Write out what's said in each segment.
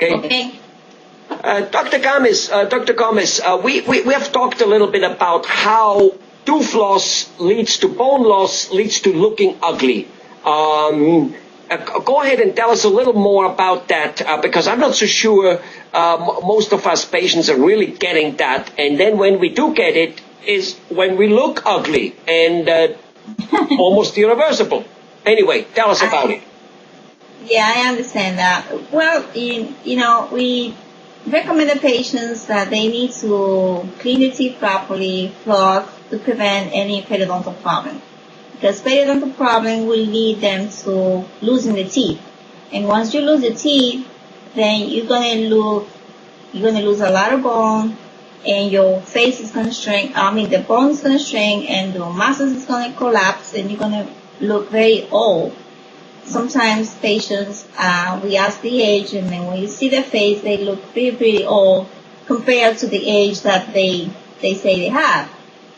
Okay. Okay. Dr. Gomez, we have talked a little bit about how tooth loss leads to bone loss, leads to looking ugly. Go ahead and tell us a little more about that, because I'm not so sure most of us patients are really getting that. And then when we do get it, is when we look ugly and almost irreversible. Anyway, tell us about it. Yeah, I understand that. Well, we recommend the patients that they need to clean the teeth properly, floss, to prevent any periodontal problem. Because periodontal problem will lead them to losing the teeth. And once you lose the teeth, then you're gonna lose a lot of bone, and your face is gonna shrink. The bone is gonna shrink, and the muscles is gonna collapse, and you're gonna look very old. Sometimes patients, we ask the age, and then when you see their face, they look pretty, pretty old compared to the age that they say they have.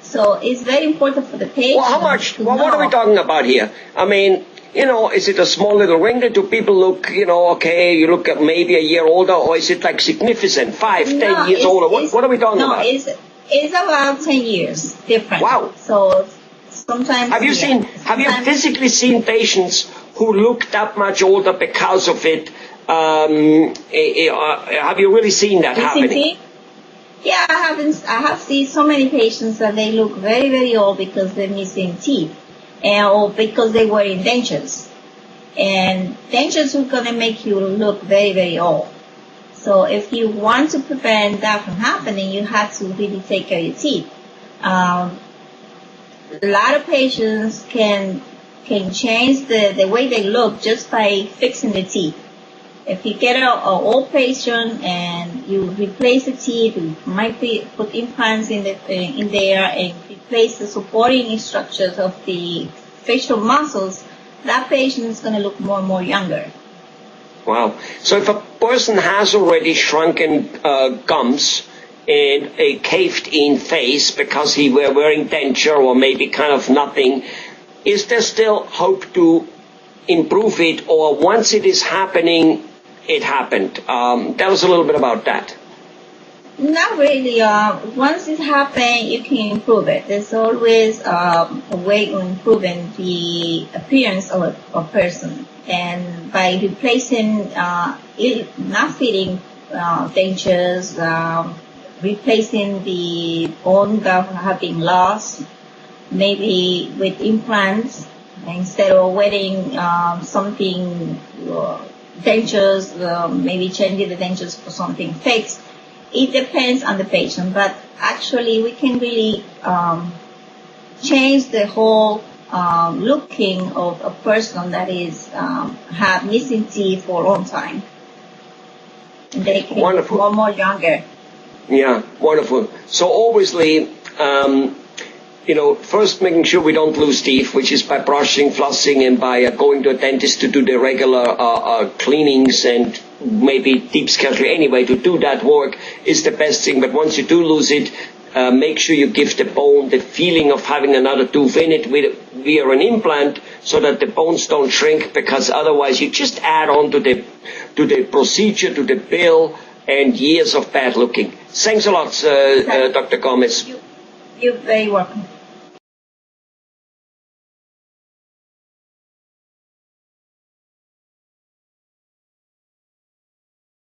So it's very important for the patient. Well, how much? Well, what are we talking about here? I mean, is it a small little ringlet? Do people look, okay, you look at maybe a year older, or is it like significant, 10 years older? What are we talking about? No, it's about 10 years different. Wow. So sometimes. Have you physically seen patients who look that much older because of it? Have you really seen that happening? Yeah, I have seen so many patients that they look very, very old because they're missing teeth, or because they were in dentures. And dentures are going to make you look very, very old. So if you want to prevent that from happening, you have to really take care of your teeth. A lot of patients can change the way they look just by fixing the teeth. If you get an old patient and you replace the teeth, you might put implants in there and replace the supporting structures of the facial muscles, that patient is going to look more and more younger. Wow. So if a person has already shrunken gums and a caved-in face because he were wearing denture or maybe kind of nothing, is there still hope to improve it, or once it is happening, it happened? Tell us a little bit about that. Not really. Once it happened, you can improve it. There's always a way of improving the appearance of a person. And by replacing not fitting dentures, replacing the bone that have been lost, maybe with implants, instead of wearing something, dentures, maybe changing the dentures for something fixed. It depends on the patient, but actually we can really change the whole looking of a person that is have missing teeth for a long time. They can Wonderful. Look more younger. Yeah, wonderful. So obviously, first making sure we don't lose teeth, which is by brushing, flossing, and by going to a dentist to do the regular cleanings and maybe deep surgery anyway. To do that work is the best thing. But once you do lose it, make sure you give the bone the feeling of having another tooth in it via an implant, so that the bones don't shrink, because otherwise you just add on to the procedure, to the bill, and years of bad looking. Thanks a lot, Dr. Gomez. You're very welcome.